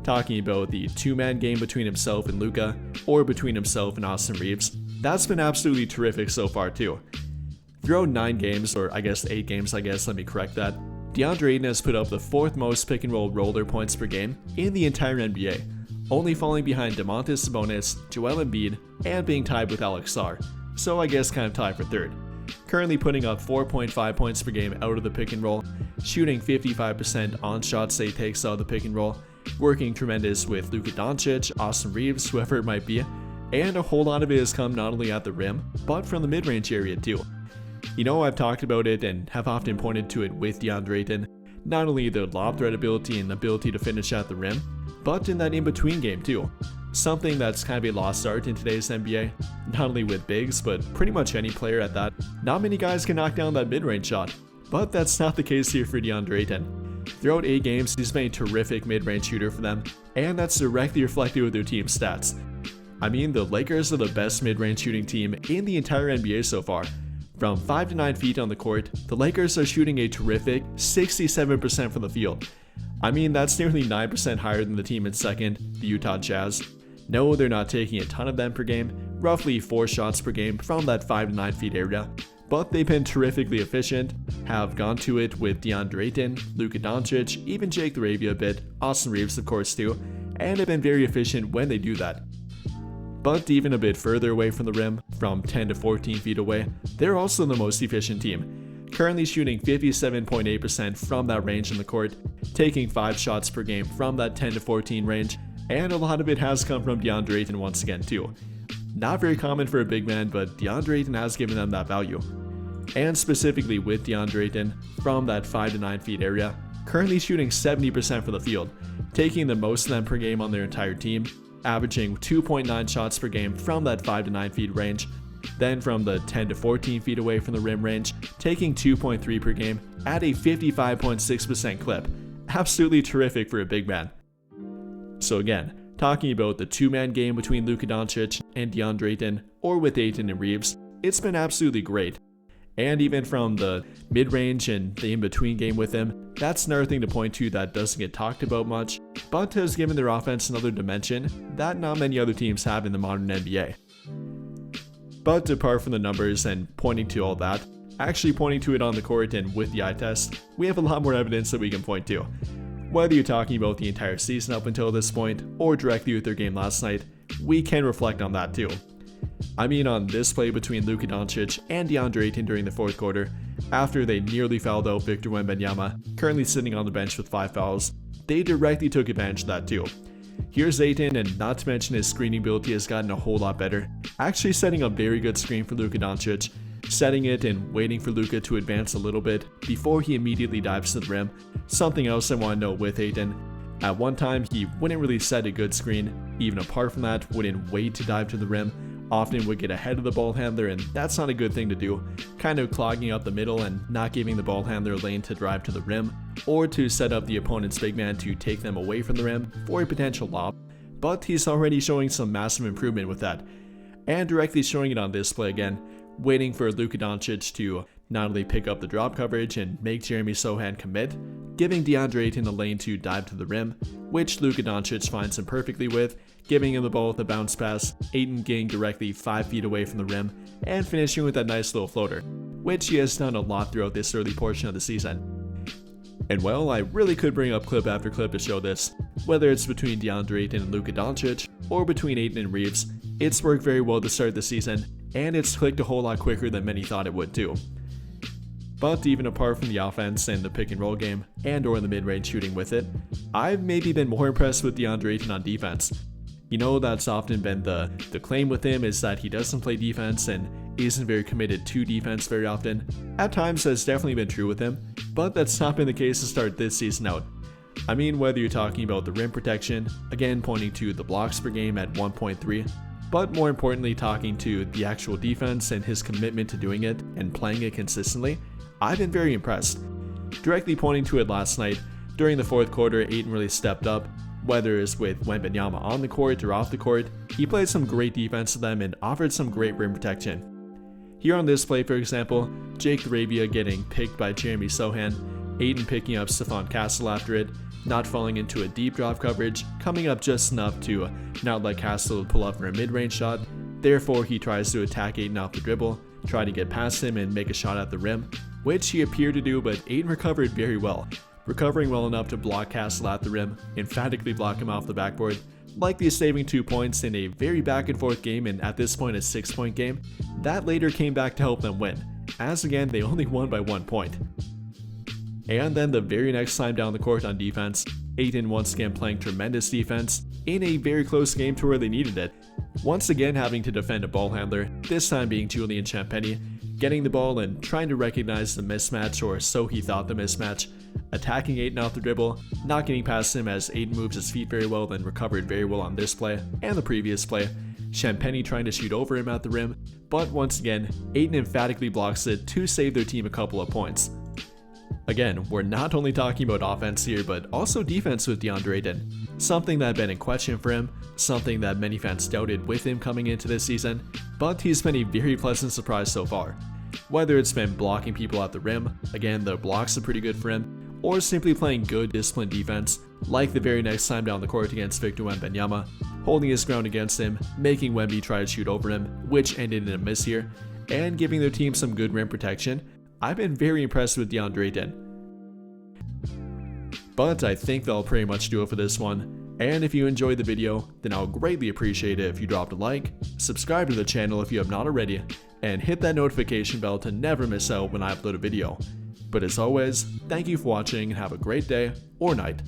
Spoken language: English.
talking about the two-man game between himself and Luka, or between himself and Austin Reeves. That's been absolutely terrific so far too. Throughout 9 games, or 8 games, let me correct that, Deandre Ayton has put up the 4th most pick and roll roller points per game in the entire NBA, only falling behind Domantas Sabonis, Joel Embiid, and being tied with Alex Sarr, so I guess kind of tied for 3rd. Currently putting up 4.5 points per game out of the pick and roll, shooting 55% on shots they takes out of the pick and roll, working tremendous with Luka Doncic, Austin Reeves, whoever it might be, and a whole lot of it has come not only at the rim, but from the mid-range area too. You know, I've talked about it and have often pointed to it with Deandre Ayton, not only the lob threat ability and ability to finish at the rim, but in that in-between game too. Something that's kind of a lost art in today's NBA, not only with bigs, but pretty much any player at that. Not many guys can knock down that mid-range shot, but that's not the case here for Deandre Ayton. Throughout 8 games, he's been a terrific mid-range shooter for them, and that's directly reflected with their team's stats. I mean, the Lakers are the best mid-range shooting team in the entire NBA so far. From 5 to 9 feet on the court, the Lakers are shooting a terrific 67% from the field. I mean, that's nearly 9% higher than the team in second, the Utah Jazz. No, they're not taking a ton of them per game, roughly 4 shots per game from that 5 to 9 feet area, but they've been terrifically efficient, have gone to it with Deandre Ayton, Luka Doncic, even Jake the Arabia a bit, Austin Reeves of course too, and have been very efficient when they do that. But even a bit further away from the rim, from 10 to 14 feet away, they're also the most efficient team, currently shooting 57.8% from that range in the court, taking 5 shots per game from that 10 to 14 range, and a lot of it has come from Deandre Ayton once again too. Not very common for a big man, but Deandre Ayton has given them that value. And specifically with Deandre Ayton, from that 5 to 9 feet area, currently shooting 70% from the field, taking the most of them per game on their entire team, averaging 2.9 shots per game from that 5 to 9 feet range, then from the 10 to 14 feet away from the rim range, taking 2.3 per game at a 55.6% clip. Absolutely terrific for a big man. So again, talking about the two-man game between Luka Doncic and Deandre Ayton, or with Ayton and Reeves, it's been absolutely great. And even from the mid-range and the in-between game with him, that's another thing to point to that doesn't get talked about much, but has given their offense another dimension that not many other teams have in the modern NBA. But apart from the numbers and pointing to all that, actually pointing to it on the court and with the eye test, we have a lot more evidence that we can point to. Whether you're talking about the entire season up until this point, or directly with their game last night, we can reflect on that too. I mean, on this play between Luka Doncic and Deandre Ayton during the 4th quarter, after they nearly fouled out Victor Wembanyama, currently sitting on the bench with 5 fouls, they directly took advantage of that too. Here's Ayton, and not to mention his screening ability has gotten a whole lot better, actually setting a very good screen for Luka Doncic, setting it and waiting for Luka to advance a little bit before he immediately dives to the rim. Something else I want to note with Ayton, at one time he wouldn't really set a good screen, even apart from that wouldn't wait to dive to the rim, often would get ahead of the ball handler, and that's not a good thing to do, kind of clogging up the middle and not giving the ball handler a lane to drive to the rim, or to set up the opponent's big man to take them away from the rim for a potential lob, but he's already showing some massive improvement with that, and directly showing it on this play again, waiting for Luka Doncic to not only pick up the drop coverage and make Jeremy Sochan commit, giving Deandre Ayton the lane to dive to the rim, which Luka Doncic finds him perfectly with, giving him the ball with a bounce pass, Ayton getting directly 5 feet away from the rim, and finishing with that nice little floater, which he has done a lot throughout this early portion of the season. And well, I really could bring up clip after clip to show this, whether it's between Deandre Ayton and Luka Doncic, or between Ayton and Reeves, it's worked very well to start the season, and it's clicked a whole lot quicker than many thought it would too. But even apart from the offense and the pick and roll game, and or the mid-range shooting with it, I've maybe been more impressed with Deandre Ayton on defense. You know, that's often been the claim with him, is that he doesn't play defense and isn't very committed to defense very often. At times that's definitely been true with him, but that's not been the case to start this season out. I mean, whether you're talking about the rim protection, again pointing to the blocks per game at 1.3, but more importantly talking to the actual defense and his commitment to doing it and playing it consistently, I've been very impressed. Directly pointing to it last night, during the 4th quarter, Ayton really stepped up, whether it's with Wembanyama on the court or off the court. He played some great defense to them and offered some great rim protection. Here on this play, for example, Jake the Arabia getting picked by Jeremy Sochan, Ayton picking up Stephon Castle after it, not falling into a deep drop coverage, coming up just enough to not let Castle pull up for a mid-range shot. Therefore, he tries to attack Ayton off the dribble, try to get past him and make a shot at the rim, which he appeared to do, but Ayton recovered very well, recovering well enough to block Castle at the rim, emphatically block him off the backboard, likely saving 2 points in a very back and forth game, and at this point a 6-point game, that later came back to help them win, as again they only won by 1 point. And then the very next time down the court on defense, Ayton once again playing tremendous defense in a very close game to where they needed it, once again having to defend a ball handler, this time being Julian Champagnie, getting the ball and trying to recognize the mismatch, or so he thought the mismatch, attacking Ayton off the dribble, not getting past him as Ayton moves his feet very well, then recovered very well on this play and the previous play. Champagnie trying to shoot over him at the rim, but once again, Ayton emphatically blocks it to save their team a couple of points. Again, we're not only talking about offense here, but also defense with Deandre Ayton, something that had been in question for him, something that many fans doubted with him coming into this season, but he's been a very pleasant surprise so far. Whether it's been blocking people at the rim, again the blocks are pretty good for him, or simply playing good disciplined defense, like the very next time down the court against Victor Wembanyama, holding his ground against him, making Wemby try to shoot over him, which ended in a miss here, and giving their team some good rim protection. I've been very impressed with Deandre Ayton. But I think that'll pretty much do it for this one, and if you enjoyed the video, then I'll greatly appreciate it if you dropped a like, subscribe to the channel if you have not already, and hit that notification bell to never miss out when I upload a video. But as always, thank you for watching and have a great day or night.